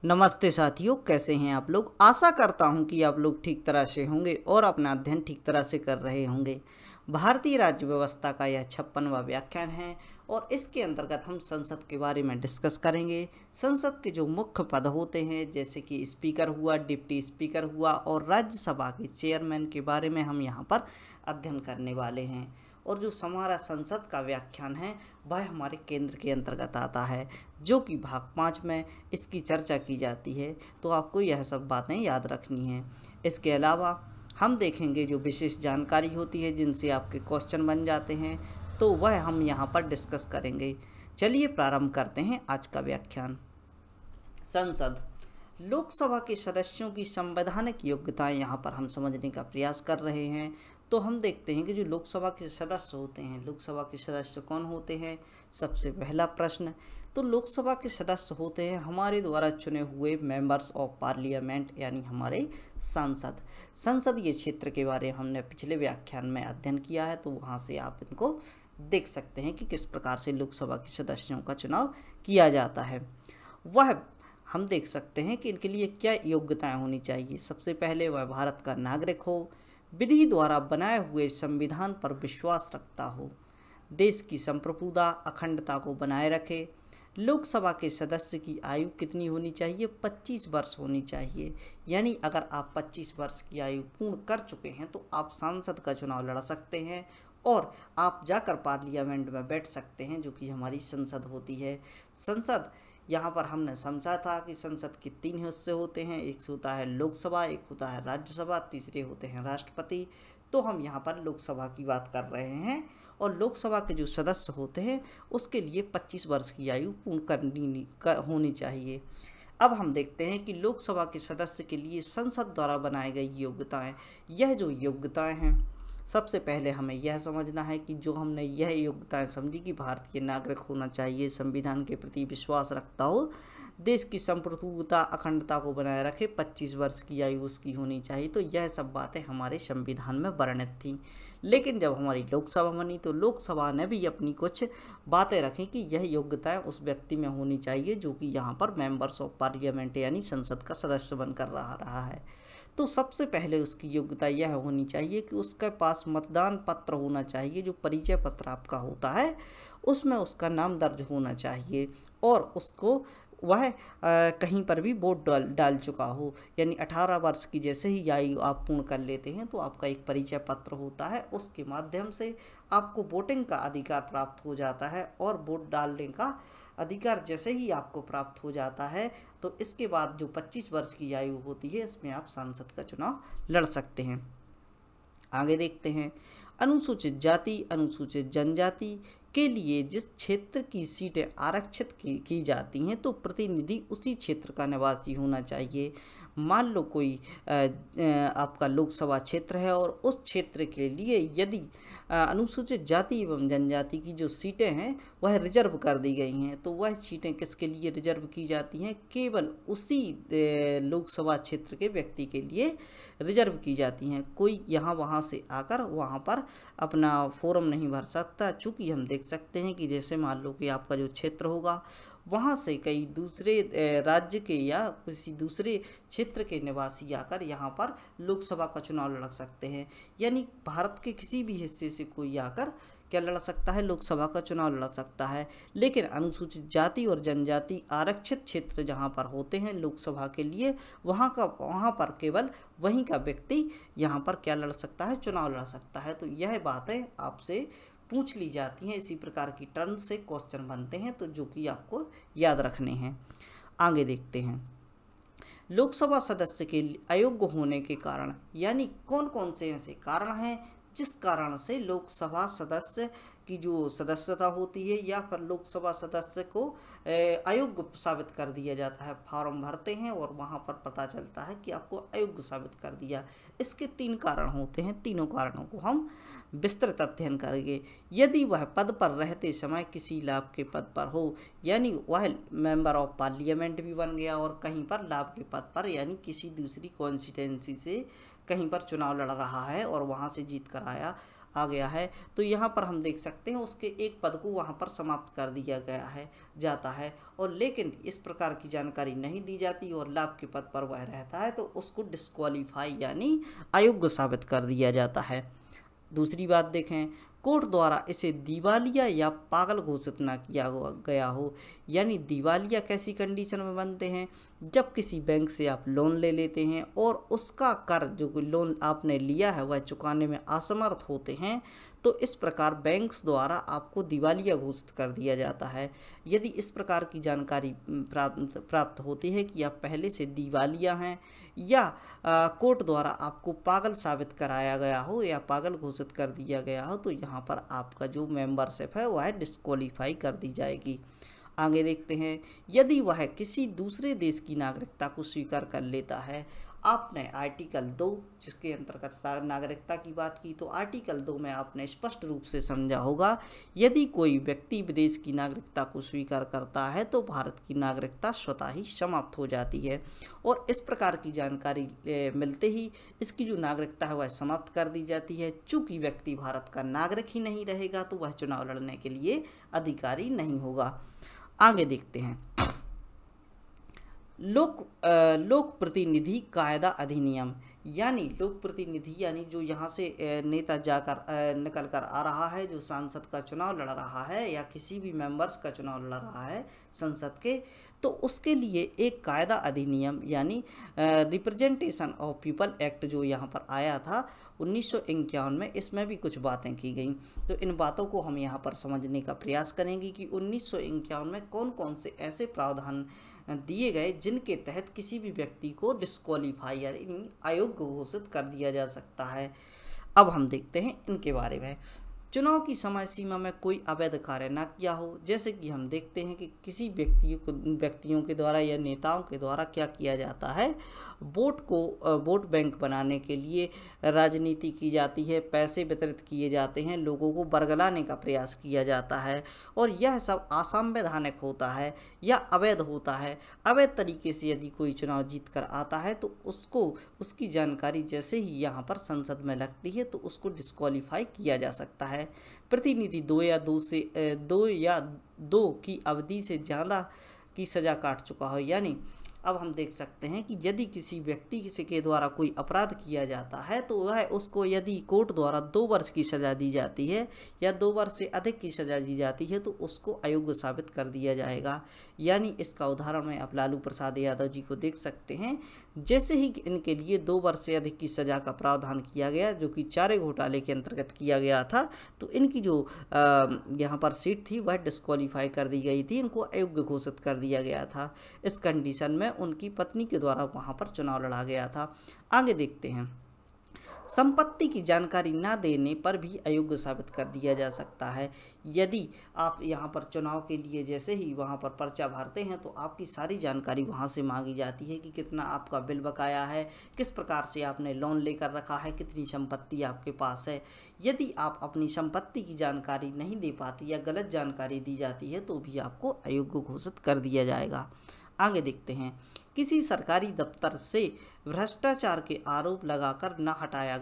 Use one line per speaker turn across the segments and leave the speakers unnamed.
नमस्ते साथियों, कैसे हैं आप लोग। आशा करता हूं कि आप लोग ठीक तरह से होंगे और अपना अध्ययन ठीक तरह से कर रहे होंगे। भारतीय राज्य व्यवस्था का यह 56वां व्याख्यान है और इसके अंतर्गत हम संसद के बारे में डिस्कस करेंगे। संसद के जो मुख्य पद होते हैं जैसे कि स्पीकर हुआ, डिप्टी स्पीकर हुआ और राज्यसभा के चेयरमैन के बारे में हम यहाँ पर अध्ययन करने वाले हैं। और जो हमारा संसद का व्याख्यान है वह हमारे केंद्र के अंतर्गत आता है, जो कि भाग 5 में इसकी चर्चा की जाती है। तो आपको यह सब बातें याद रखनी हैं। इसके अलावा हम देखेंगे जो विशेष जानकारी होती है जिनसे आपके क्वेश्चन बन जाते हैं, तो वह हम यहाँ पर डिस्कस करेंगे। चलिए प्रारंभ करते हैं आज का व्याख्यान। संसद लोकसभा के सदस्यों की संवैधानिक योग्यताएं यहाँ पर हम समझने का प्रयास कर रहे हैं। तो हम देखते हैं कि जो लोकसभा के सदस्य होते हैं, लोकसभा के सदस्य कौन होते हैं। सबसे पहला प्रश्न, तो लोकसभा के सदस्य होते हैं हमारे द्वारा चुने हुए मेंबर्स ऑफ पार्लियामेंट, यानी हमारे सांसद। संसदीय क्षेत्र के बारे में हमने पिछले व्याख्यान में अध्ययन किया है, तो वहाँ से आप इनको देख सकते हैं कि किस प्रकार से लोकसभा के सदस्यों का चुनाव किया जाता है। वह हम देख सकते हैं कि इनके लिए क्या योग्यताएं होनी चाहिए। सबसे पहले वह भारत का नागरिक हो, विधि द्वारा बनाए हुए संविधान पर विश्वास रखता हो, देश की संप्रभुता अखंडता को बनाए रखे। लोकसभा के सदस्य की आयु कितनी होनी चाहिए? 25 वर्ष होनी चाहिए। यानी अगर आप 25 वर्ष की आयु पूर्ण कर चुके हैं तो आप सांसद का चुनाव लड़ सकते हैं और आप जाकर पार्लियामेंट में बैठ सकते हैं, जो कि हमारी संसद होती है। संसद यहाँ पर हमने समझा था कि संसद के 3 हिस्से होते हैं। एक होता है लोकसभा, एक होता है राज्यसभा, तीसरे होते हैं राष्ट्रपति। तो हम यहाँ पर लोकसभा की बात कर रहे हैं और लोकसभा के जो सदस्य होते हैं उसके लिए 25 वर्ष की आयु पूर्ण होनी चाहिए। अब हम देखते हैं कि लोकसभा के सदस्य के लिए संसद द्वारा बनाई गई योग्यताएं। यह जो योग्यताएं हैं, सबसे पहले हमें यह समझना है कि जो हमने यह योग्यताएं समझी कि भारतीय नागरिक होना चाहिए, संविधान के प्रति विश्वास रखता हो, देश की संप्रभुता अखंडता को बनाए रखे, 25 वर्ष की आयु उसकी होनी चाहिए। तो यह सब बातें हमारे संविधान में वर्णित थीं। लेकिन जब हमारी लोकसभा बनी तो लोकसभा ने भी अपनी कुछ बातें रखी कि यह योग्यताएं उस व्यक्ति में होनी चाहिए जो कि यहाँ पर मेंबर्स ऑफ पार्लियामेंट यानी संसद का सदस्य बनकर रहा है। तो सबसे पहले उसकी योग्यता यह होनी चाहिए कि उसके पास मतदान पत्र होना चाहिए। जो परिचय पत्र आपका होता है उसमें उसका नाम दर्ज होना चाहिए और उसको वह कहीं पर भी वोट डाल चुका हो। यानी 18 वर्ष की जैसे ही आयु आप पूर्ण कर लेते हैं तो आपका एक परिचय पत्र होता है, उसके माध्यम से आपको वोटिंग का अधिकार प्राप्त हो जाता है और वोट डालने का अधिकार जैसे ही आपको प्राप्त हो जाता है तो इसके बाद जो 25 वर्ष की आयु होती है इसमें आप सांसद का चुनाव लड़ सकते हैं। आगे देखते हैं, अनुसूचित जाति अनुसूचित जनजाति के लिए जिस क्षेत्र की सीटें आरक्षित की जाती हैं तो प्रतिनिधि उसी क्षेत्र का निवासी होना चाहिए। मान लो कोई आपका लोकसभा क्षेत्र है और उस क्षेत्र के लिए यदि अनुसूचित जाति एवं जनजाति की जो सीटें हैं वह रिजर्व कर दी गई हैं, तो वह सीटें किसके लिए रिजर्व की जाती हैं? केवल उसी लोकसभा क्षेत्र के व्यक्ति के लिए रिजर्व की जाती हैं। कोई यहाँ वहाँ से आकर वहाँ पर अपना फॉर्म नहीं भर सकता। चूँकि हम देख सकते हैं कि जैसे मान लो कि आपका जो क्षेत्र होगा वहाँ से कई दूसरे राज्य के या किसी दूसरे क्षेत्र के निवासी आकर यहाँ पर लोकसभा का चुनाव लड़ सकते हैं। यानी भारत के किसी भी हिस्से से कोई आकर क्या लड़ सकता है? लोकसभा का चुनाव लड़ सकता है। लेकिन अनुसूचित जाति और जनजाति आरक्षित क्षेत्र जहाँ पर होते हैं लोकसभा के लिए, वहाँ पर केवल वहीं का व्यक्ति यहाँ पर क्या लड़ सकता है? चुनाव लड़ सकता है। तो यह बातें आपसे पूछ ली जाती हैं, इसी प्रकार की टर्म से क्वेश्चन बनते हैं, तो जो कि आपको याद रखने हैं। आगे देखते हैं, लोकसभा सदस्य के अयोग्य होने के कारण, यानी कौन कौन से ऐसे कारण हैं जिस कारण से लोकसभा सदस्य की जो सदस्यता होती है या फिर लोकसभा सदस्य को अयोग्य साबित कर दिया जाता है। फॉर्म भरते हैं और वहां पर पता चलता है कि आपको अयोग्य साबित कर दिया। इसके 3 कारण होते हैं, तीनों कारणों को हम विस्तृत अध्ययन करेंगे। यदि वह पद पर रहते समय किसी लाभ के पद पर हो, यानी वह मेंबर ऑफ पार्लियामेंट भी बन गया और कहीं पर लाभ के पद पर यानी किसी दूसरी कॉन्स्टिट्यूंसी से कहीं पर चुनाव लड़ रहा है और वहां से जीत कर आया। आ गया है, तो यहाँ पर हम देख सकते हैं उसके एक पद को वहाँ पर समाप्त कर दिया गया है जाता है। और लेकिन इस प्रकार की जानकारी नहीं दी जाती और लाभ के पद पर वह रहता है तो उसको डिस्क्वालीफाई यानी अयोग्य साबित कर दिया जाता है। दूसरी बात देखें, कोर्ट द्वारा इसे दिवालिया या पागल घोषित ना किया गया हो, यानी दिवालिया कैसी कंडीशन में बनते हैं, जब किसी बैंक से आप लोन ले लेते हैं और उसका कर्ज जो कोई लोन आपने लिया है वह चुकाने में असमर्थ होते हैं, तो इस प्रकार बैंक्स द्वारा आपको दिवालिया घोषित कर दिया जाता है। यदि इस प्रकार की जानकारी प्राप्त होती है कि आप पहले से दिवालिया हैं या कोर्ट द्वारा आपको पागल साबित कराया गया हो या पागल घोषित कर दिया गया हो, तो यहाँ पर आपका जो मेंबरशिप है वह डिस्क्वालीफाई कर दी जाएगी। आगे देखते हैं, यदि वह किसी दूसरे देश की नागरिकता को स्वीकार कर लेता है। आपने आर्टिकल 2 जिसके अंतर्गत नागरिकता की बात की, तो आर्टिकल 2 में आपने स्पष्ट रूप से समझा होगा, यदि कोई व्यक्ति विदेश की नागरिकता को स्वीकार करता है तो भारत की नागरिकता स्वतः ही समाप्त हो जाती है। और इस प्रकार की जानकारी मिलते ही इसकी जो नागरिकता है वह समाप्त कर दी जाती है। चूँकि व्यक्ति भारत का नागरिक ही नहीं रहेगा तो वह चुनाव लड़ने के लिए अधिकारी नहीं होगा। आगे देखते हैं, लोक प्रतिनिधि कायदा अधिनियम, यानी लोक प्रतिनिधि यानी जो यहाँ से नेता जाकर निकल कर आ रहा है, जो सांसद का चुनाव लड़ रहा है या किसी भी मेंबर्स का चुनाव लड़ रहा है संसद के, तो उसके लिए एक कायदा अधिनियम यानी रिप्रेजेंटेशन ऑफ पीपल एक्ट जो यहाँ पर आया था 1951 में, इसमें भी कुछ बातें की गई। तो इन बातों को हम यहाँ पर समझने का प्रयास करेंगे कि 1951 में कौन कौन से ऐसे प्रावधान दिए गए जिनके तहत किसी भी व्यक्ति को डिस्क्वालीफाई यानी अयोग्य घोषित कर दिया जा सकता है। अब हम देखते हैं इनके बारे में। चुनाव की समय सीमा में कोई अवैध कार्य न किया हो, जैसे कि हम देखते हैं कि किसी व्यक्तियों के द्वारा या नेताओं के द्वारा क्या किया जाता है, वोट बैंक बनाने के लिए राजनीति की जाती है, पैसे वितरित किए जाते हैं, लोगों को बरगलाने का प्रयास किया जाता है और यह सब असंवैधानिक होता है या अवैध होता है। अवैध तरीके से यदि कोई चुनाव जीत कर आता है तो उसकी जानकारी जैसे ही यहाँ पर संसद में लगती है तो उसको डिस्क्वालीफाई किया जा सकता है। प्रतिनिधि 2 या 2 की अवधि से ज़्यादा की सज़ा काट चुका हो, यानी अब हम देख सकते हैं कि यदि किसी व्यक्ति के द्वारा कोई अपराध किया जाता है तो वह उसको यदि कोर्ट द्वारा 2 वर्ष की सज़ा दी जाती है या 2 वर्ष से अधिक की सज़ा दी जाती है तो उसको अयोग्य साबित कर दिया जाएगा। यानी इसका उदाहरण में आप लालू प्रसाद यादव जी को देख सकते हैं। जैसे ही इनके लिए 2 वर्ष से अधिक की सज़ा का प्रावधान किया गया जो कि चारे घोटाले के अंतर्गत किया गया था, तो इनकी जो यहाँ पर सीट थी वह डिस्क्वालीफाई कर दी गई थी, इनको अयोग्य घोषित कर दिया गया था। इस कंडीशन में उनकी पत्नी के द्वारा वहां पर चुनाव लड़ा गया था। आगे देखते हैं, संपत्ति की जानकारी ना देने पर भी अयोग्य साबित कर दिया जा सकता है। यदि आप यहां पर चुनाव के लिए जैसे ही वहां पर पर्चा भरते हैं तो आपकी सारी जानकारी वहां से मांगी जाती है कि कितना आपका बिल बकाया है, किस प्रकार से आपने लोन लेकर रखा है, कितनी संपत्ति आपके पास है। यदि आप अपनी संपत्ति की जानकारी नहीं दे पाती या गलत जानकारी दी जाती है तो भी आपको अयोग्य घोषित कर दिया जाएगा। आगे देखते हैं, किसी सरकारी दफ्तर से भ्रष्टाचार के आरोप लगाकर न हटाया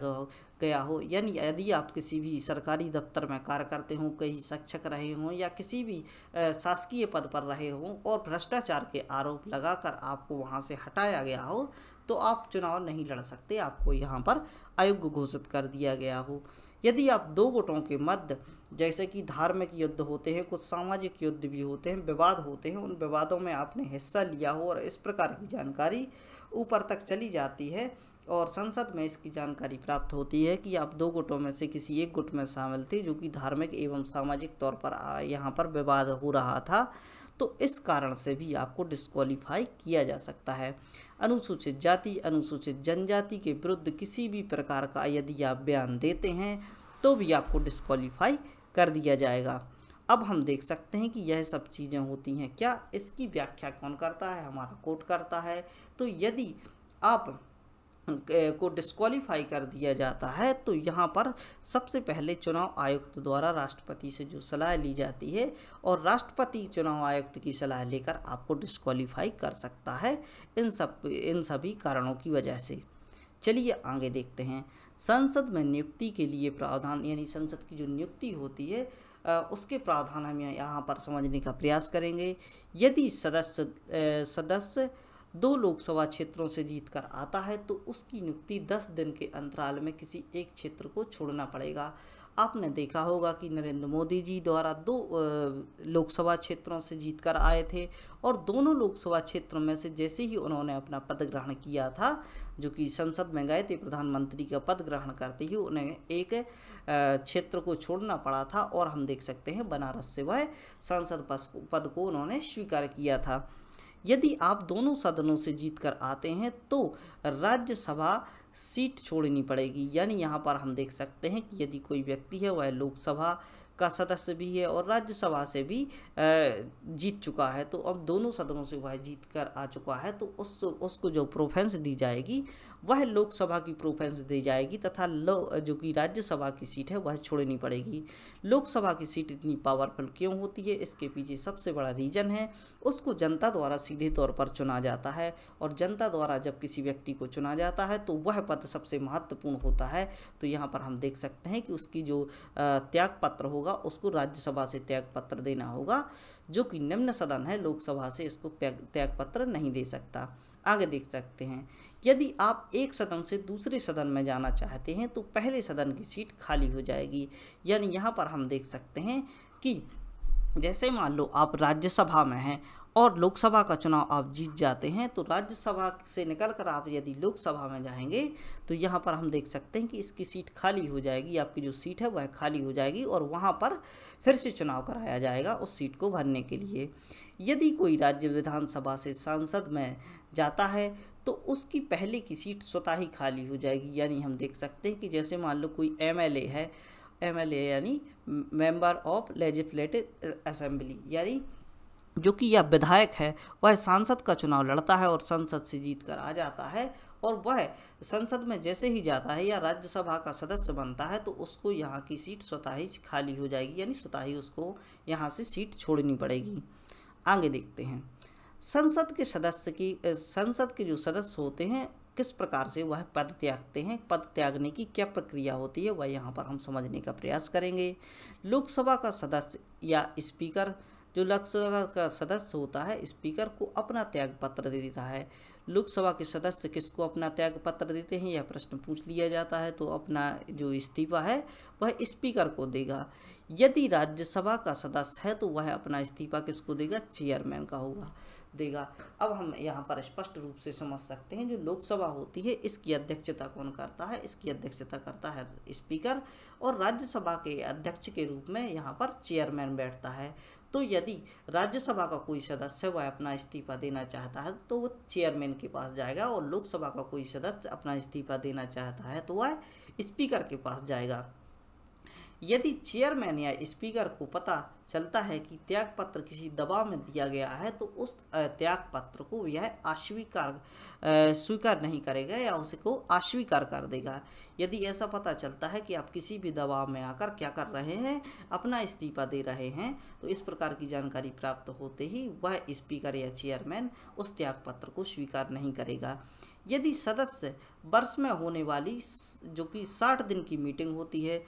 गया हो, यानी यदि आप किसी भी सरकारी दफ्तर में कार्य करते हों, कहीं शिक्षक रहे हों या किसी भी शासकीय पद पर रहे हों और भ्रष्टाचार के आरोप लगाकर आपको वहां से हटाया गया हो तो आप चुनाव नहीं लड़ सकते, आपको यहाँ पर अयोग्य घोषित कर दिया गया हो। यदि आप 2 गुटों के मध्य जैसे कि धार्मिक युद्ध होते हैं, कुछ सामाजिक युद्ध भी होते हैं, विवाद होते हैं, उन विवादों में आपने हिस्सा लिया हो और इस प्रकार की जानकारी ऊपर तक चली जाती है और संसद में इसकी जानकारी प्राप्त होती है कि आप 2 गुटों में से किसी एक गुट में शामिल थे जो कि धार्मिक एवं सामाजिक तौर पर यहाँ पर विवाद हो रहा था, तो इस कारण से भी आपको डिस्क्वालीफाई किया जा सकता है। अनुसूचित जाति, अनुसूचित जनजाति के विरुद्ध किसी भी प्रकार का यदि आप बयान देते हैं तो भी आपको डिस्क्वालीफाई कर दिया जाएगा। अब हम देख सकते हैं कि यह सब चीज़ें होती हैं, क्या इसकी व्याख्या कौन करता है, हमारा कोर्ट करता है। तो यदि आप को डिस्क्वालीफाई कर दिया जाता है तो यहाँ पर सबसे पहले चुनाव आयुक्त द्वारा राष्ट्रपति से जो सलाह ली जाती है और राष्ट्रपति चुनाव आयुक्त की सलाह लेकर आपको डिस्क्वालीफाई कर सकता है इन सभी कारणों की वजह से। चलिए आगे देखते हैं, संसद में नियुक्ति के लिए प्रावधान, यानी संसद की जो नियुक्ति होती है उसके प्रावधान हम यहाँ पर समझने का प्रयास करेंगे। यदि सदस्य 2 लोकसभा क्षेत्रों से जीतकर आता है तो उसकी नियुक्ति 10 दिन के अंतराल में किसी एक क्षेत्र को छोड़ना पड़ेगा। आपने देखा होगा कि नरेंद्र मोदी जी द्वारा 2 लोकसभा क्षेत्रों से जीतकर आए थे और दोनों लोकसभा क्षेत्रों में से जैसे ही उन्होंने अपना पद ग्रहण किया था, जो कि संसद में गए थे प्रधानमंत्री का पद ग्रहण करते ही उन्हें एक क्षेत्र को छोड़ना पड़ा था और हम देख सकते हैं बनारस से वह सांसद पद को उन्होंने स्वीकार किया था। यदि आप दोनों सदनों से जीतकर आते हैं तो राज्यसभा सीट छोड़नी पड़ेगी। यानी यहाँ पर हम देख सकते हैं कि यदि कोई व्यक्ति है वह लोकसभा का सदस्य भी है और राज्यसभा से भी जीत चुका है, तो अब दोनों सदनों से वह जीत कर आ चुका है तो उसको जो प्रेफरेंस दी जाएगी वह लोकसभा की प्रेफरेंस दी जाएगी तथा जो कि राज्यसभा की सीट है वह छोड़नी पड़ेगी। लोकसभा की सीट इतनी पावरफुल क्यों होती है, इसके पीछे सबसे बड़ा रीज़न है उसको जनता द्वारा सीधे तौर पर चुना जाता है और जनता द्वारा जब किसी व्यक्ति को चुना जाता है तो वह पद सबसे महत्वपूर्ण होता है। तो यहाँ पर हम देख सकते हैं कि उसकी जो त्यागपत्र होगा उसको राज्यसभा से त्यागपत्र देना होगा, जो कि निम्न सदन है लोकसभा से इसको त्यागपत्र नहीं दे सकता। आगे देख सकते हैं, यदि आप एक सदन से दूसरे सदन में जाना चाहते हैं तो पहले सदन की सीट खाली हो जाएगी। यानी यहाँ पर हम देख सकते हैं कि जैसे मान लो आप राज्यसभा में हैं और लोकसभा का चुनाव आप जीत जाते हैं तो राज्यसभा से निकलकर आप यदि लोकसभा में जाएंगे तो यहाँ पर हम देख सकते हैं कि इसकी सीट खाली हो जाएगी, आपकी जो सीट है वह खाली हो जाएगी और वहाँ पर फिर से चुनाव कराया जाएगा उस सीट को भरने के लिए। यदि कोई राज्य विधानसभा से सांसद में जाता है तो उसकी पहले की सीट स्वतः ही खाली हो जाएगी। यानी हम देख सकते हैं कि जैसे मान लो कोई एमएलए है, एमएलए यानी मेंबर ऑफ लेजिस्लेटिव असेंबली, यानी जो कि यह विधायक है, वह सांसद का चुनाव लड़ता है और संसद से जीत कर आ जाता है और वह संसद में जैसे ही जाता है या राज्यसभा का सदस्य बनता है तो उसको यहाँ की सीट स्वतः ही खाली हो जाएगी, यानी स्वतः ही उसको यहाँ से सीट छोड़नी पड़ेगी। आगे देखते हैं, संसद के जो सदस्य होते हैं किस प्रकार से वह पद त्यागते हैं, पद त्यागने की क्या प्रक्रिया होती है वह यहाँ पर हम समझने का प्रयास करेंगे। लोकसभा का सदस्य या स्पीकर, जो लोकसभा का सदस्य होता है स्पीकर को अपना त्यागपत्र दे देता है। लोकसभा के सदस्य किसको अपना त्यागपत्र देते हैं यह प्रश्न पूछ लिया जाता है तो अपना जो इस्तीफा है वह स्पीकर को देगा। यदि राज्यसभा का सदस्य है तो वह अपना इस्तीफा किसको देगा, चेयरमैन का देगा। अब हम यहाँ पर स्पष्ट रूप से समझ सकते हैं जो लोकसभा होती है इसकी अध्यक्षता कौन करता है, इसकी अध्यक्षता करता है स्पीकर और राज्यसभा के अध्यक्ष के रूप में यहाँ पर चेयरमैन बैठता है। तो यदि राज्यसभा का कोई सदस्य वह अपना इस्तीफा देना चाहता है तो वह चेयरमैन के पास जाएगा और लोकसभा का कोई सदस्य अपना इस्तीफा देना चाहता है तो वह स्पीकर के पास जाएगा। यदि चेयरमैन या स्पीकर को पता चलता है कि त्यागपत्र किसी दबाव में दिया गया है तो उस त्यागपत्र को यह स्वीकार नहीं करेगा या उसको अस्वीकार कर देगा। यदि ऐसा पता चलता है कि आप किसी भी दबाव में आकर क्या कर रहे हैं, अपना इस्तीफा दे रहे हैं, तो इस प्रकार की जानकारी प्राप्त होते ही वह स्पीकर या चेयरमैन उस त्यागपत्र को स्वीकार नहीं करेगा। यदि सदस्य वर्ष में होने वाली जो कि 60 दिन की मीटिंग होती है,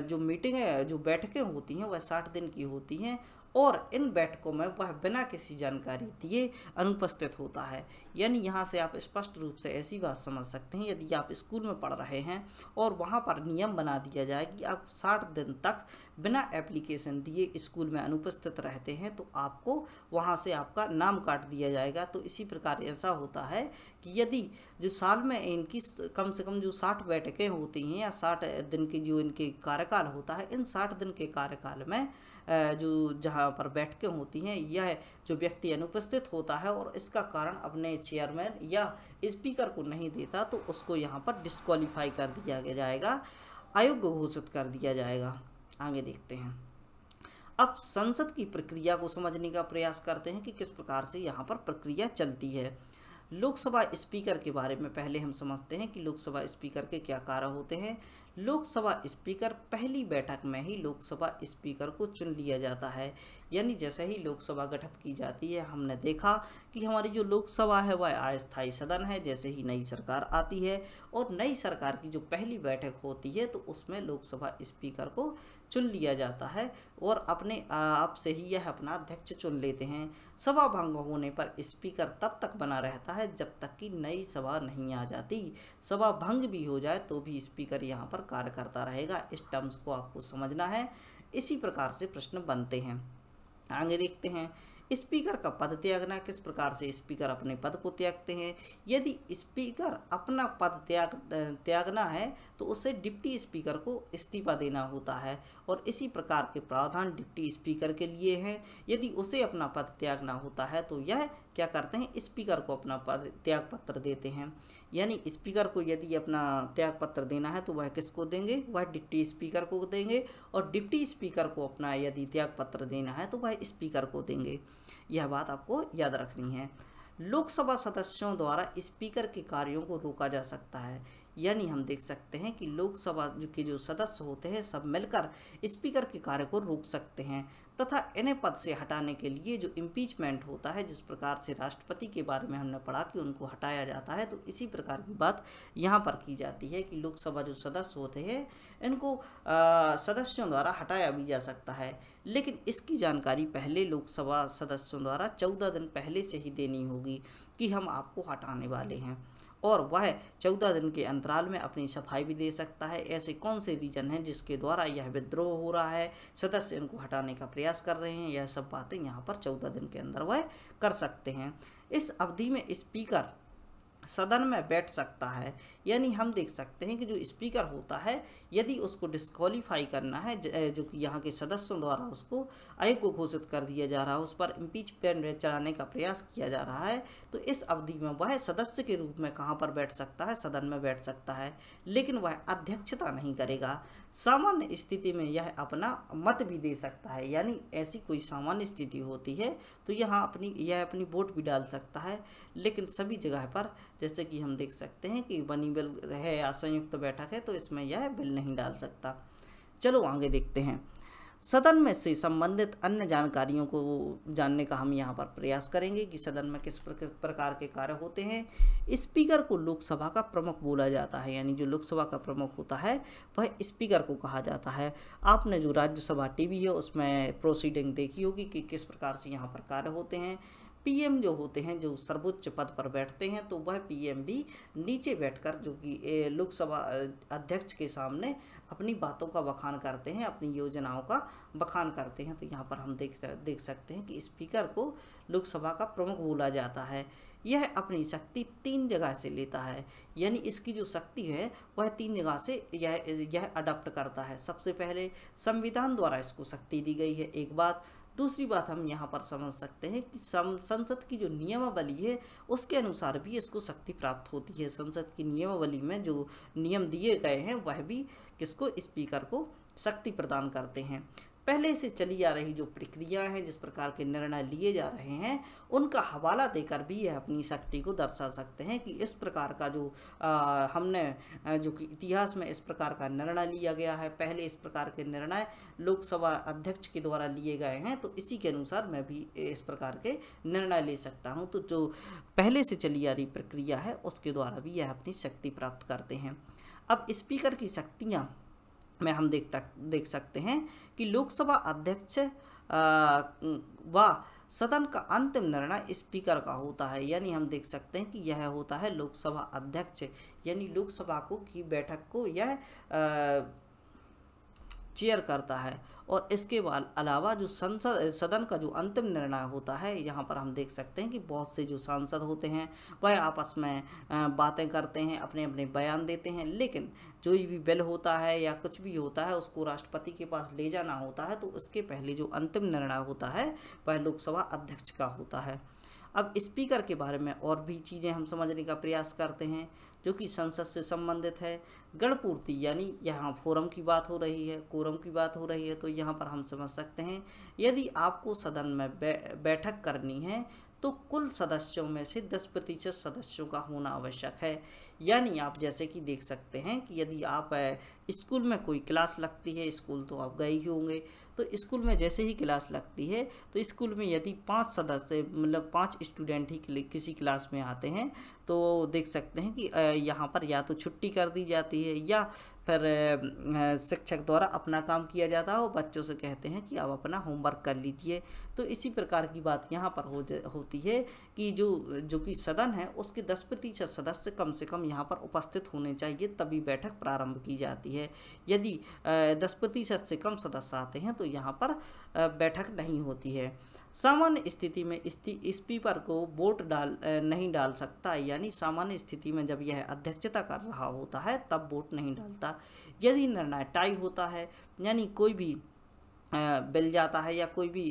जो बैठकें होती हैं वह 60 दिन की होती हैं और इन बैठकों में वह बिना किसी जानकारी दिए अनुपस्थित होता है। यानी यहाँ से आप स्पष्ट रूप से ऐसी बात समझ सकते हैं, यदि आप स्कूल में पढ़ रहे हैं और वहाँ पर नियम बना दिया जाए कि आप 60 दिन तक बिना एप्लीकेशन दिए स्कूल में अनुपस्थित रहते हैं तो आपको वहाँ से आपका नाम काट दिया जाएगा। तो इसी प्रकार ऐसा होता है कि यदि जो साल में इनकी कम से कम जो 60 बैठकें होती हैं या 60 दिन की जो इनके कार्यकाल होता है, इन 60 दिन के कार्यकाल में जो जहाँ पर बैठकें होती हैं यह जो व्यक्ति अनुपस्थित होता है और इसका कारण अपने चेयरमैन या स्पीकर को नहीं देता तो उसको यहाँ पर डिस्क्वालीफाई कर दिया जाएगा, अयोग्य घोषित कर दिया जाएगा। आगे देखते हैं, अब संसद की प्रक्रिया को समझने का प्रयास करते हैं कि किस प्रकार से यहाँ पर प्रक्रिया चलती है। लोकसभा स्पीकर के बारे में पहले हम समझते हैं कि लोकसभा स्पीकर के क्या कार्य होते हैं। लोकसभा स्पीकर पहली बैठक में ही लोकसभा स्पीकर को चुन लिया जाता है। यानी जैसे ही लोकसभा गठित की जाती है, हमने देखा कि हमारी जो लोकसभा है वह अस्थायी सदन है। जैसे ही नई सरकार आती है और नई सरकार की जो पहली बैठक होती है तो उसमें लोकसभा स्पीकर को चुन लिया जाता है और अपने आप से ही यह अपना अध्यक्ष चुन लेते हैं। सभा भंग होने पर स्पीकर तब तक बना रहता है जब तक कि नई सभा नहीं आ जाती। सभा भंग भी हो जाए तो भी स्पीकर यहाँ पर कार्य करता रहेगा। इस टर्म्स को आपको समझना है। इसी प्रकार से प्रश्न बनते हैं। आगे देखते हैं, स्पीकर का पद त्यागना। किस प्रकार से स्पीकर अपने पद को त्यागते हैं। यदि स्पीकर अपना पद त्यागना है तो उसे डिप्टी स्पीकर को इस्तीफा देना होता है और इसी प्रकार के प्रावधान डिप्टी स्पीकर के लिए हैं। यदि उसे अपना पद त्यागना होता है तो यह क्या करते हैं, स्पीकर को अपना पद त्याग पत्र देते हैं। यानी स्पीकर को यदि अपना त्याग पत्र देना है तो वह किसको देंगे, वह डिप्टी स्पीकर को देंगे और डिप्टी स्पीकर को अपना यदि त्याग पत्र देना है तो वह स्पीकर को देंगे। यह बात आपको याद रखनी है। लोकसभा सदस्यों द्वारा स्पीकर के कार्यों को रोका जा सकता है। यानी हम देख सकते हैं कि लोकसभा के जो सदस्य होते हैं सब मिलकर स्पीकर के कार्य को रोक सकते हैं तथा इन्हें पद से हटाने के लिए जो इम्पीचमेंट होता है, जिस प्रकार से राष्ट्रपति के बारे में हमने पढ़ा कि उनको हटाया जाता है, तो इसी प्रकार की बात यहाँ पर की जाती है कि लोकसभा जो सदस्य होते हैं इनको सदस्यों द्वारा हटाया भी जा सकता है। लेकिन इसकी जानकारी पहले लोकसभा सदस्यों द्वारा 14 दिन पहले से ही देनी होगी कि हम आपको हटाने वाले हैं और वह 14 दिन के अंतराल में अपनी सफाई भी दे सकता है। ऐसे कौन से रीजन हैं जिसके द्वारा यह विद्रोह हो रहा है, सदस्य इनको हटाने का प्रयास कर रहे हैं, यह सब बातें यहाँ पर 14 दिन के अंदर वह कर सकते हैं। इस अवधि में स्पीकर सदन में बैठ सकता है। यानी हम देख सकते हैं कि जो स्पीकर होता है यदि उसको डिस्क्वालीफाई करना है, जो कि यहाँ के सदस्यों द्वारा उसको अयोग्य घोषित कर दिया जा रहा है, उस पर इम्पीचमेंट चलाने का प्रयास किया जा रहा है, तो इस अवधि में वह सदस्य के रूप में कहाँ पर बैठ सकता है, सदन में बैठ सकता है, लेकिन वह अध्यक्षता नहीं करेगा। सामान्य स्थिति में यह अपना मत भी दे सकता है। यानी ऐसी कोई सामान्य स्थिति होती है तो यह अपनी वोट भी डाल सकता है। लेकिन सभी जगह पर जैसे कि हम देख सकते हैं कि बनी बिल है या संयुक्त बैठक है तो इसमें यह बिल नहीं डाल सकता। चलो आगे देखते हैं। सदन में से संबंधित अन्य जानकारियों को जानने का हम यहाँ पर प्रयास करेंगे कि सदन में किस प्रकार के कार्य होते हैं। स्पीकर को लोकसभा का प्रमुख बोला जाता है। यानी जो लोकसभा का प्रमुख होता है वह स्पीकर को कहा जाता है। आपने जो राज्यसभा टीवी है उसमें प्रोसीडिंग देखी होगी कि किस प्रकार से यहाँ पर कार्य होते हैं। पीएम जो होते हैं, जो सर्वोच्च पद पर बैठते हैं, तो वह पीएम भी नीचे बैठकर जो कि लोकसभा अध्यक्ष के सामने अपनी बातों का बखान करते हैं, अपनी योजनाओं का बखान करते हैं। तो यहाँ पर हम देख सकते हैं कि स्पीकर को लोकसभा का प्रमुख बोला जाता है। यह अपनी शक्ति 3 जगह से लेता है। यानी इसकी जो शक्ति है वह 3 जगह से यह अडॉप्ट करता है। सबसे पहले संविधान द्वारा इसको शक्ति दी गई है, एक बात। दूसरी बात हम यहाँ पर समझ सकते हैं कि संसद की जो नियमावली है उसके अनुसार भी इसको शक्ति प्राप्त होती है। संसद की नियमावली में जो नियम दिए गए हैं वह भी किसको, स्पीकर को शक्ति प्रदान करते हैं। पहले से चली आ रही जो प्रक्रिया है, जिस प्रकार के निर्णय लिए जा रहे हैं, उनका हवाला देकर भी यह अपनी शक्ति को दर्शा सकते हैं कि इस प्रकार का जो हमने जो कि इतिहास में इस प्रकार का निर्णय लिया गया है, पहले इस प्रकार के निर्णय लोकसभा अध्यक्ष के द्वारा लिए गए हैं, तो इसी के अनुसार मैं भी इस प्रकार के निर्णय ले सकता हूं। तो जो पहले से चली आ रही प्रक्रिया है उसके द्वारा भी यह अपनी शक्ति प्राप्त करते हैं। अब स्पीकर की शक्तियाँ में हम देख सकते हैं कि लोकसभा अध्यक्ष व सदन का अंतिम निर्णय स्पीकर का होता है। यानी हम देख सकते हैं कि यह होता है लोकसभा अध्यक्ष, यानी लोकसभा की बैठक को यह चेयर करता है। और इसके बाद अलावा जो सदन का जो अंतिम निर्णय होता है, यहाँ पर हम देख सकते हैं कि बहुत से जो सांसद होते हैं वह आपस में बातें करते हैं, अपने अपने बयान देते हैं, लेकिन जो भी बिल होता है या कुछ भी होता है उसको राष्ट्रपति के पास ले जाना होता है, तो उसके पहले जो अंतिम निर्णय होता है वह लोकसभा अध्यक्ष का होता है। अब स्पीकर के बारे में और भी चीज़ें हम समझने का प्रयास करते हैं जो कि संसद से संबंधित है। गणपूर्ति, यानी यहाँ फोरम की बात हो रही है, कोरम की बात हो रही है, तो यहाँ पर हम समझ सकते हैं यदि आपको सदन में बैठक करनी है तो कुल सदस्यों में से 10% सदस्यों का होना आवश्यक है। यानी आप जैसे कि देख सकते हैं कि यदि आप स्कूल में कोई क्लास लगती है, स्कूल तो आप गए ही होंगे, तो स्कूल में जैसे ही क्लास लगती है तो स्कूल में यदि 5 सदस्य मतलब 5 स्टूडेंट ही किसी क्लास में आते हैं तो देख सकते हैं कि यहाँ पर या तो छुट्टी कर दी जाती है या फिर शिक्षक द्वारा अपना काम किया जाता है और बच्चों से कहते हैं कि आप अपना होमवर्क कर लीजिए। तो इसी प्रकार की बात यहाँ पर होती है कि जो कि सदन है उसके 10% सदस्य कम से कम यहाँ पर उपस्थित होने चाहिए, तभी बैठक प्रारंभ की जाती है। यदि 10% से कम सदस्य आते हैं तो यहाँ पर बैठक नहीं होती है। सामान्य स्थिति में स्पीकर को वोट नहीं डाल सकता, यानी सामान्य स्थिति में जब यह अध्यक्षता कर रहा होता है तब वोट नहीं डालता। यदि निर्णय टाई होता है, यानी कोई भी बिल जाता है या कोई भी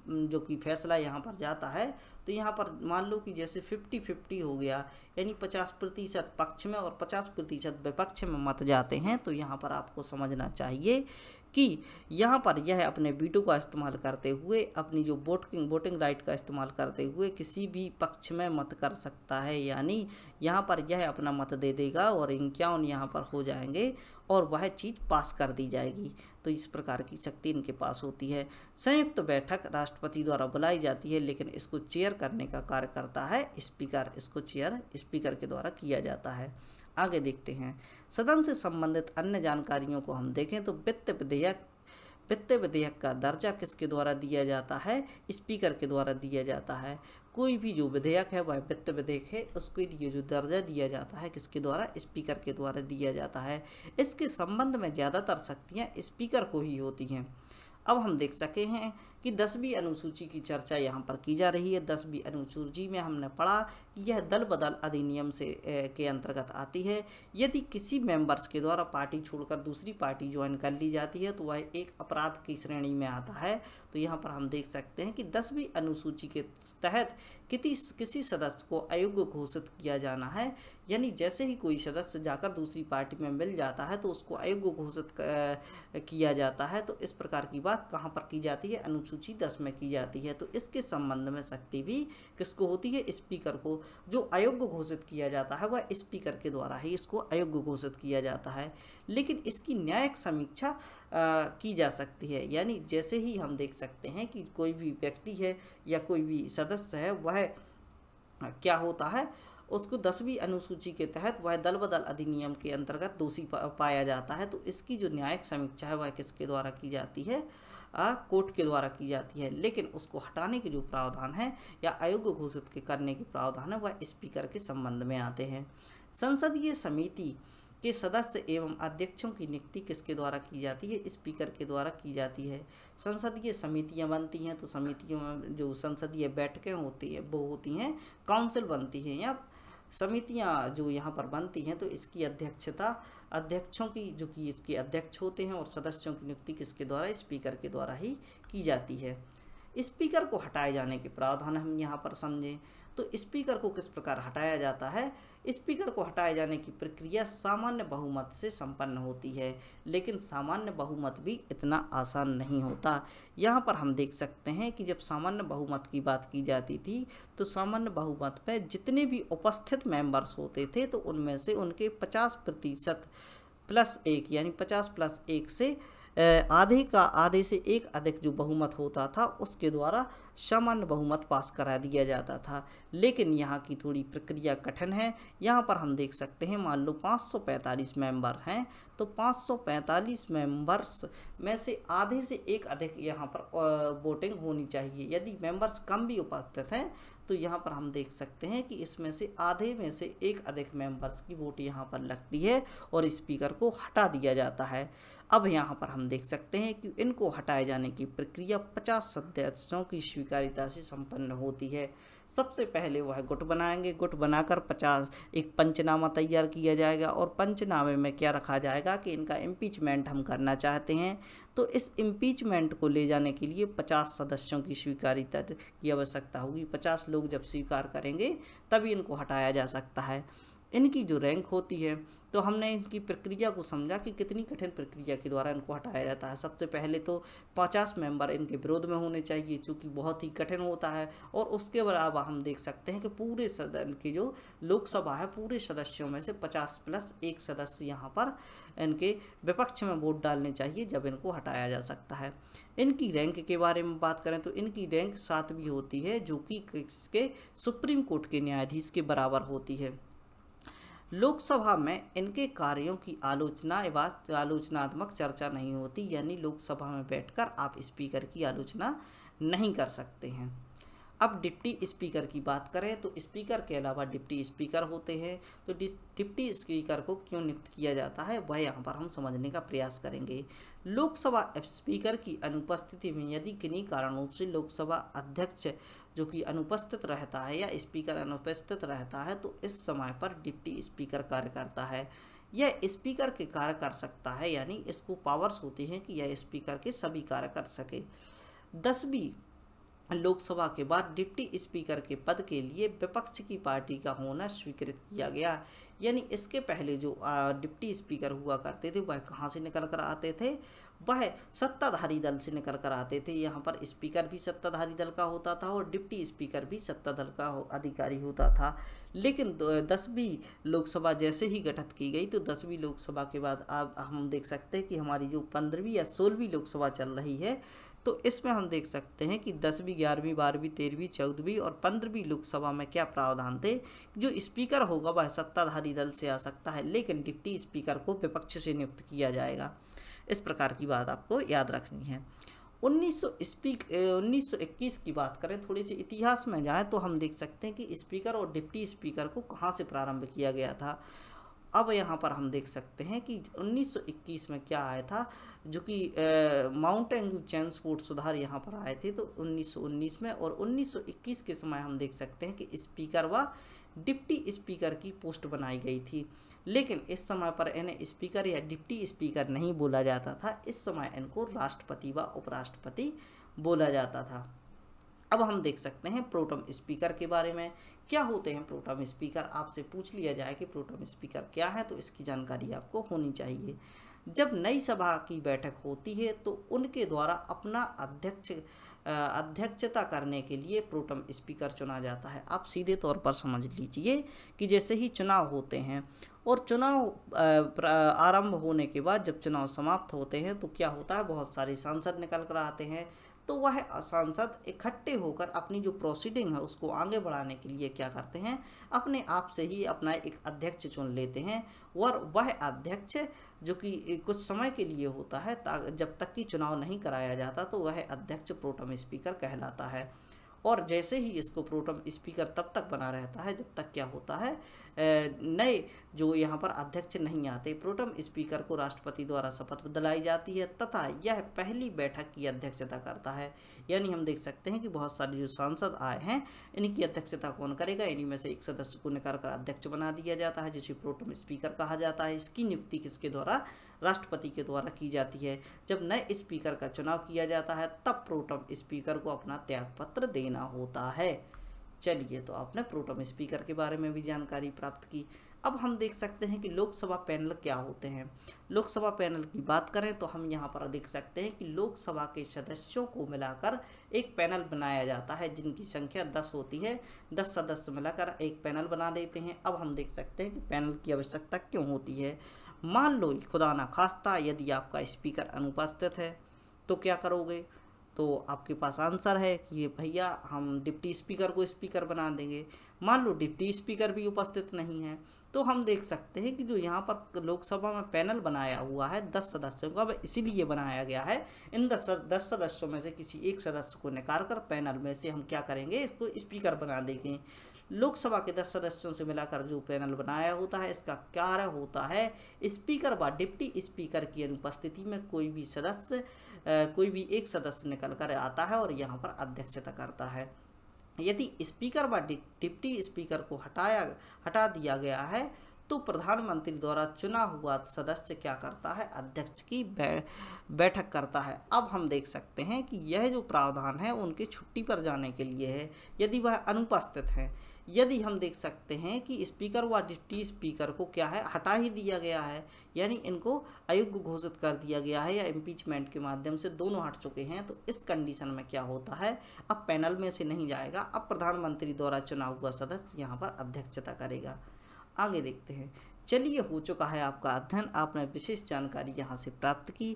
जो कि फैसला यहाँ पर जाता है, तो यहाँ पर मान लो कि जैसे 50-50 हो गया, यानी 50% पक्ष में और 50% विपक्ष में मत जाते हैं, तो यहाँ पर आपको समझना चाहिए कि यहाँ पर यह अपने वीटो का इस्तेमाल करते हुए, अपनी जो वोटिंग राइट का इस्तेमाल करते हुए किसी भी पक्ष में मत कर सकता है। यानी यहाँ पर यह अपना मत दे देगा और 51 यहाँ पर हो जाएंगे और वह चीज़ पास कर दी जाएगी। तो इस प्रकार की शक्ति इनके पास होती है। संयुक्त बैठक राष्ट्रपति द्वारा बुलाई जाती है, लेकिन इसको चेयर करने का कार्य करता है स्पीकर। इसको चेयर स्पीकर के द्वारा किया जाता है। आगे देखते हैं सदन से संबंधित अन्य जानकारियों को हम देखें तो वित्त विधेयक का दर्जा किसके द्वारा दिया जाता है? स्पीकर के द्वारा दिया जाता है। कोई भी जो विधेयक है वह वित्त विधेयक है, उसके लिए जो दर्जा दिया जाता है किसके द्वारा? स्पीकर के द्वारा दिया जाता है। इसके संबंध में ज़्यादातर शक्तियाँ स्पीकर को ही होती हैं। अब हम देख सके हैं कि 10वीं अनुसूची की चर्चा यहाँ पर की जा रही है। 10वीं अनुसूची में हमने पढ़ा कि यह दल बदल अधिनियम से के अंतर्गत आती है। यदि किसी मेंबर्स के द्वारा पार्टी छोड़कर दूसरी पार्टी ज्वाइन कर ली जाती है तो वह एक अपराध की श्रेणी में आता है। तो यहाँ पर हम देख सकते हैं कि 10वीं अनुसूची के तहत किसी सदस्य को अयोग्य घोषित किया जाना है, यानी जैसे ही कोई सदस्य जाकर दूसरी पार्टी में मिल जाता है तो उसको अयोग्य घोषित किया जाता है। तो इस प्रकार की बात कहाँ पर की जाती है? अनुसूची 10 में की जाती है। तो इसके संबंध में शक्ति भी किसको होती है? स्पीकर को। जो अयोग्य घोषित किया जाता है वह स्पीकर के द्वारा ही इसको अयोग्य घोषित किया जाता है, लेकिन इसकी न्यायिक समीक्षा की जा सकती है। यानी जैसे ही हम देख सकते हैं कि कोई भी व्यक्ति है या कोई भी सदस्य है वह क्या होता है, उसको 10वीं अनुसूची के तहत वह दल बदल अधिनियम के अंतर्गत दोषी पाया जाता है। तो इसकी जो न्यायिक समीक्षा है वह किसके द्वारा की जाती है? कोर्ट के द्वारा की जाती है। लेकिन उसको हटाने के जो प्रावधान है या अयोग्य घोषित करने के प्रावधान है वह स्पीकर के संबंध में आते हैं। संसदीय समिति के सदस्य एवं अध्यक्षों की नियुक्ति किसके द्वारा की जाती है? स्पीकर के द्वारा की जाती है। संसदीय समितियां बनती हैं तो समितियों में जो संसदीय बैठकें होती है वो होती हैं काउंसिल बनती हैं या समितियां जो यहाँ पर बनती हैं, तो इसकी अध्यक्षता अध्यक्षों की जो कि इसके अध्यक्ष होते हैं और सदस्यों की नियुक्ति किसके द्वारा? स्पीकर के द्वारा ही की जाती है। स्पीकर को हटाए जाने के प्रावधान हम यहाँ पर समझें तो स्पीकर को किस प्रकार हटाया जाता है? स्पीकर को हटाए जाने की प्रक्रिया सामान्य बहुमत से संपन्न होती है, लेकिन सामान्य बहुमत भी इतना आसान नहीं होता। यहाँ पर हम देख सकते हैं कि जब सामान्य बहुमत की बात की जाती थी तो सामान्य बहुमत में जितने भी उपस्थित मेंबर्स होते थे तो उनमें से उनके 50% + 1 यानी 50 + 1 से आधे से एक अधिक जो बहुमत होता था उसके द्वारा सामान्य बहुमत पास करा दिया जाता था। लेकिन यहाँ की थोड़ी प्रक्रिया कठिन है। यहाँ पर हम देख सकते हैं मान लो 545 मेंबर हैं तो 545 मेंबर्स में से आधे से एक अधिक यहाँ पर वोटिंग होनी चाहिए। यदि मेंबर्स कम भी उपस्थित हैं तो यहाँ पर हम देख सकते हैं कि इसमें से आधे में से एक अधिक मेंबर्स की वोट यहाँ पर लगती है और स्पीकर को हटा दिया जाता है। अब यहाँ पर हम देख सकते हैं कि इनको हटाए जाने की प्रक्रिया 50 सदस्यों की स्वीकार्यता से संपन्न होती है। सबसे पहले वह गुट बनाएंगे, गुट बनाकर 50 एक पंचनामा तैयार किया जाएगा और पंचनामे में क्या रखा जाएगा कि इनका इम्पीचमेंट हम करना चाहते हैं। तो इस इम्पीचमेंट को ले जाने के लिए 50 सदस्यों की स्वीकार्यता की आवश्यकता होगी। 50 लोग जब स्वीकार करेंगे तभी इनको हटाया जा सकता है। इनकी जो रैंक होती है, तो हमने इसकी प्रक्रिया को समझा कि कितनी कठिन प्रक्रिया के द्वारा इनको हटाया जाता है। सबसे पहले तो 50 मेंबर इनके विरोध में होने चाहिए, चूँकि बहुत ही कठिन होता है। और उसके बराबर हम देख सकते हैं कि पूरे सदन की जो लोकसभा है, पूरे सदस्यों में से 50+1 सदस्य यहाँ पर इनके विपक्ष में वोट डालने चाहिए, जब इनको हटाया जा सकता है। इनकी रैंक के बारे में बात करें तो इनकी रैंक 7वीं होती है, जो कि के सुप्रीम कोर्ट के न्यायाधीश के बराबर होती है। लोकसभा में इनके कार्यों की आलोचना एवं आलोचनात्मक चर्चा नहीं होती, यानी लोकसभा में बैठकर आप स्पीकर की आलोचना नहीं कर सकते हैं। अब डिप्टी स्पीकर की बात करें तो स्पीकर के अलावा डिप्टी स्पीकर होते हैं। तो डिप्टी स्पीकर को क्यों नियुक्त किया जाता है, वह यहाँ पर हम समझने का प्रयास करेंगे। लोकसभा स्पीकर की अनुपस्थिति में यदि किन्हीं कारणों से लोकसभा अध्यक्ष जो कि अनुपस्थित रहता है या स्पीकर अनुपस्थित रहता है, तो इस समय पर डिप्टी स्पीकर कार्य करता है। यह स्पीकर के कार्य कर सकता है, यानी इसको पावर्स होती हैं कि यह स्पीकर के सभी कार्य कर सके। 10वीं लोकसभा के बाद डिप्टी स्पीकर के पद के लिए विपक्ष की पार्टी का होना स्वीकृत किया गया। यानी इसके पहले जो डिप्टी स्पीकर हुआ करते थे, वह कहाँ से निकल कर आते थे, वह सत्ताधारी दल से निकल कर आते थे। यहाँ पर स्पीकर भी सत्ताधारी दल का होता था और डिप्टी स्पीकर भी सत्ता दल का अधिकारी होता था। लेकिन 10वीं लोकसभा जैसे ही गठित की गई, तो 10वीं लोकसभा के बाद अब हम देख सकते हैं कि हमारी जो 15वीं या 16वीं लोकसभा चल रही है, तो इसमें हम देख सकते हैं कि 10वीं, 11वीं, 12वीं, 13वीं, 14वीं और 15वीं लोकसभा में क्या प्रावधान थे। जो स्पीकर होगा वह सत्ताधारी दल से आ सकता है, लेकिन डिप्टी स्पीकर को विपक्ष से नियुक्त किया जाएगा। इस प्रकार की बात आपको याद रखनी है। 1921 की बात करें, थोड़ी सी इतिहास में जाएँ तो हम देख सकते हैं कि स्पीकर और डिप्टी स्पीकर को कहाँ से प्रारंभ किया गया था। अब यहाँ पर हम देख सकते हैं कि 1921 में क्या आया था, जो कि माउंटेन्यू चैम्सफोर्ड सुधार यहाँ पर आए थे, तो 1919 में। और 1921 के समय हम देख सकते हैं कि स्पीकर व डिप्टी स्पीकर की पोस्ट बनाई गई थी, लेकिन इस समय पर इन्हें स्पीकर या डिप्टी स्पीकर नहीं बोला जाता था। इस समय इनको राष्ट्रपति व उपराष्ट्रपति बोला जाता था। अब हम देख सकते हैं प्रोटम स्पीकर के बारे में। क्या होते हैं प्रोटम स्पीकर, आपसे पूछ लिया जाए कि प्रोटम स्पीकर क्या है, तो इसकी जानकारी आपको होनी चाहिए। जब नई सभा की बैठक होती है, तो उनके द्वारा अपना अध्यक्षता करने के लिए प्रोटम स्पीकर चुना जाता है। आप सीधे तौर पर समझ लीजिए कि जैसे ही चुनाव होते हैं और चुनाव आरंभ होने के बाद जब चुनाव समाप्त होते हैं, तो क्या होता है, बहुत सारे सांसद निकल कर आते हैं। तो वह सांसद इकट्ठे होकर अपनी जो प्रोसीडिंग है उसको आगे बढ़ाने के लिए क्या करते हैं, अपने आप से ही अपना एक अध्यक्ष चुन लेते हैं। और वह अध्यक्ष जो कि कुछ समय के लिए होता है, जब तक कि चुनाव नहीं कराया जाता, तो वह अध्यक्ष प्रोटम स्पीकर कहलाता है। और जैसे ही इसको प्रोटम स्पीकर तब तक बना रहता है जब तक क्या होता है, नए जो यहाँ पर अध्यक्ष नहीं आते। प्रोटम स्पीकर को राष्ट्रपति द्वारा शपथ दिलाई जाती है तथा यह पहली बैठक की अध्यक्षता करता है। यानी हम देख सकते हैं कि बहुत सारे जो सांसद आए हैं, इनकी अध्यक्षता कौन करेगा, इन्हीं में से एक सदस्य को निकाल कर अध्यक्ष बना दिया जाता है, जिसे प्रोटम स्पीकर कहा जाता है। इसकी नियुक्ति किसके द्वारा, राष्ट्रपति के द्वारा की जाती है। जब नए स्पीकर का चुनाव किया जाता है, तब प्रोटम स्पीकर को अपना त्यागपत्र देना होता है। चलिए, तो आपने प्रोटम स्पीकर के बारे में भी जानकारी प्राप्त की। अब हम देख सकते हैं कि लोकसभा पैनल क्या होते हैं। लोकसभा पैनल की बात करें तो हम यहाँ पर देख सकते हैं कि लोकसभा के सदस्यों को मिलाकर एक पैनल बनाया जाता है, जिनकी संख्या 10 होती है। 10 सदस्य मिलाकर एक पैनल बना देते हैं। अब हम देख सकते हैं कि पैनल की आवश्यकता क्यों होती है। मान लो खुदा ना खास्ता यदि आपका स्पीकर अनुपस्थित है, तो क्या करोगे, तो आपके पास आंसर है कि ये भैया हम डिप्टी स्पीकर को स्पीकर बना देंगे। मान लो डिप्टी स्पीकर भी उपस्थित नहीं है, तो हम देख सकते हैं कि जो यहाँ पर लोकसभा में पैनल बनाया हुआ है 10 सदस्यों का, वह इसीलिए बनाया गया है। इन 10 सदस्यों में से किसी एक सदस्य को निकाल कर पैनल में से हम क्या करेंगे, इसको स्पीकर बना देंगे। लोकसभा के 10 सदस्यों से मिलाकर जो पैनल बनाया होता है, इसका कार्य होता है स्पीकर व डिप्टी स्पीकर की अनुपस्थिति में कोई भी एक सदस्य निकल कर आता है और यहाँ पर अध्यक्षता करता है। यदि स्पीकर व डिप्टी स्पीकर को हटा दिया गया है, तो प्रधानमंत्री द्वारा चुना हुआ सदस्य क्या करता है, अध्यक्ष की बैठक करता है। अब हम देख सकते हैं कि यह जो प्रावधान है उनके छुट्टी पर जाने के लिए है, यदि वह अनुपस्थित हैं। यदि हम देख सकते हैं कि स्पीकर व डिप्टी स्पीकर को क्या है, हटा ही दिया गया है, यानी इनको अयोग्य घोषित कर दिया गया है या इम्पीचमेंट के माध्यम से दोनों हट चुके हैं, तो इस कंडीशन में क्या होता है, अब पैनल में से नहीं जाएगा, अब प्रधानमंत्री द्वारा चुना हुआ सदस्य यहाँ पर अध्यक्षता करेगा। आगे देखते हैं। चलिए, हो चुका है आपका अध्ययन, आपने विशेष जानकारी यहाँ से प्राप्त की।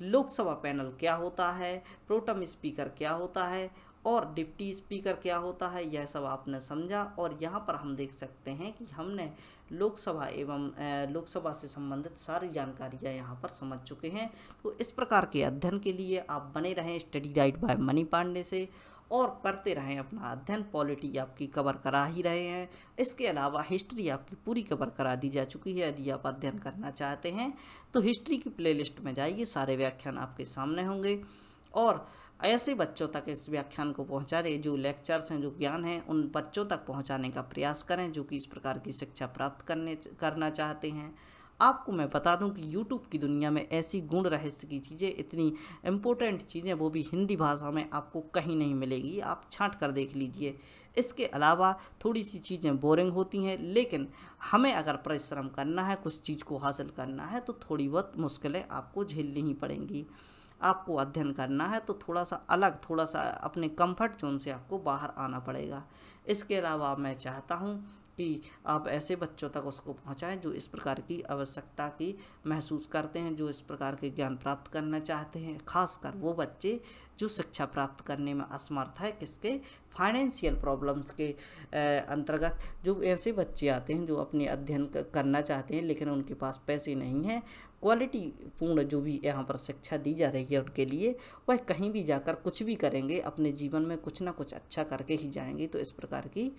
लोकसभा पैनल क्या होता है, प्रोटम स्पीकर क्या होता है और डिप्टी स्पीकर क्या होता है, यह सब आपने समझा। और यहाँ पर हम देख सकते हैं कि हमने लोकसभा एवं लोकसभा से संबंधित सारी जानकारियाँ यहाँ पर समझ चुके हैं। तो इस प्रकार के अध्ययन के लिए आप बने रहें study diet by Mani Pandey से और करते रहें अपना अध्ययन। पॉलिटी आपकी कवर करा ही रहे हैं, इसके अलावा हिस्ट्री आपकी पूरी कवर करा दी जा चुकी है। यदि आप अध्ययन करना चाहते हैं तो हिस्ट्री की प्लेलिस्ट में जाइए, सारे व्याख्यान आपके सामने होंगे। और ऐसे बच्चों तक इस व्याख्यान को पहुंचा रहे, जो लेक्चर्स हैं, जो ज्ञान है, उन बच्चों तक पहुंचाने का प्रयास करें जो कि इस प्रकार की शिक्षा प्राप्त करना चाहते हैं। आपको मैं बता दूं कि YouTube की दुनिया में ऐसी गुण रहस्य की चीज़ें, इतनी इम्पोर्टेंट चीज़ें, वो भी हिंदी भाषा में आपको कहीं नहीं मिलेगी, आप छांट कर देख लीजिए। इसके अलावा थोड़ी सी चीज़ें बोरिंग होती हैं, लेकिन हमें अगर परिश्रम करना है, कुछ चीज़ को हासिल करना है, तो थोड़ी बहुत मुश्किलें आपको झेलनी ही पड़ेंगी। आपको अध्ययन करना है तो थोड़ा सा अलग, थोड़ा सा अपने कंफर्ट जोन से आपको बाहर आना पड़ेगा। इसके अलावा मैं चाहता हूँ कि आप ऐसे बच्चों तक उसको पहुंचाएं जो इस प्रकार की आवश्यकता की महसूस करते हैं, जो इस प्रकार के ज्ञान प्राप्त करना चाहते हैं, खासकर वो बच्चे जो शिक्षा प्राप्त करने में असमर्थ है, किसके, फाइनेंशियल प्रॉब्लम्स के अंतर्गत। जो ऐसे बच्चे आते हैं जो अपने अध्ययन करना चाहते हैं लेकिन उनके पास पैसे नहीं हैं, क्वालिटी पूर्ण जो भी यहाँ पर शिक्षा दी जा रही है उनके लिए, वह कहीं भी जाकर कुछ भी करेंगे, अपने जीवन में कुछ ना कुछ अच्छा करके ही जाएंगे। तो इस प्रकार की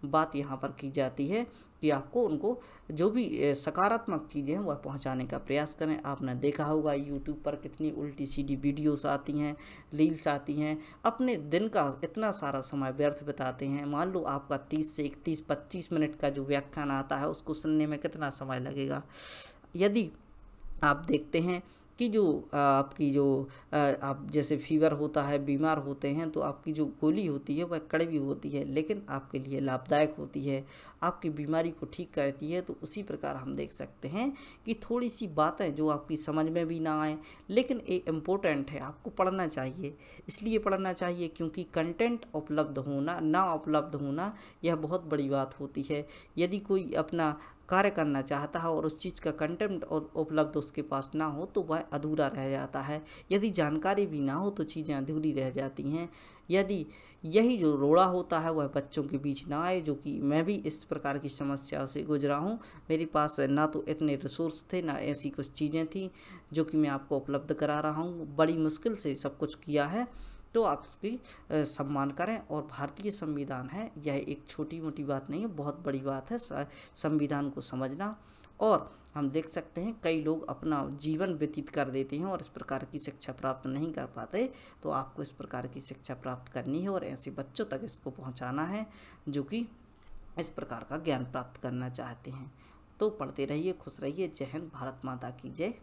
बात यहाँ पर की जाती है कि आपको उनको जो भी सकारात्मक चीज़ें हैं वह पहुँचाने का प्रयास करें। आपने देखा होगा YouTube पर कितनी उल्टी सीधी वीडियोस आती हैं, रील्स आती हैं, अपने दिन का इतना सारा समय व्यर्थ बिताते हैं। मान लो आपका 30 से 25 मिनट का जो व्याख्यान आता है उसको सुनने में कितना समय लगेगा। यदि आप देखते हैं कि जो आपकी जो आप जैसे फीवर होता है, बीमार होते हैं, तो आपकी जो गोली होती है वह कड़वी होती है लेकिन आपके लिए लाभदायक होती है, आपकी बीमारी को ठीक करती है। तो उसी प्रकार हम देख सकते हैं कि थोड़ी सी बातें जो आपकी समझ में भी ना आए लेकिन ये इम्पोर्टेंट है, आपको पढ़ना चाहिए। इसलिए पढ़ना चाहिए क्योंकि कंटेंट उपलब्ध होना, ना उपलब्ध होना, यह बहुत बड़ी बात होती है। यदि कोई अपना कार्य करना चाहता है और उस चीज़ का कंटेंट और उपलब्ध उसके पास ना हो तो वह अधूरा रह जाता है। यदि जानकारी भी ना हो तो चीज़ें अधूरी रह जाती हैं। यदि यही जो रोड़ा होता है वह बच्चों के बीच ना आए, जो कि मैं भी इस प्रकार की समस्या से गुजरा हूँ। मेरे पास ना तो इतने रिसोर्स थे, ना ऐसी कुछ चीज़ें थी जो कि मैं आपको उपलब्ध करा रहा हूँ। बड़ी मुश्किल से सब कुछ किया है, तो आप इसकी सम्मान करें। और भारतीय संविधान है, यह एक छोटी मोटी बात नहीं है, बहुत बड़ी बात है संविधान को समझना। और हम देख सकते हैं कई लोग अपना जीवन व्यतीत कर देते हैं और इस प्रकार की शिक्षा प्राप्त नहीं कर पाते। तो आपको इस प्रकार की शिक्षा प्राप्त करनी है और ऐसे बच्चों तक इसको पहुंचाना है जो कि इस प्रकार का ज्ञान प्राप्त करना चाहते हैं। तो पढ़ते रहिए, खुश रहिए। जय हिंद, भारत माता की जय।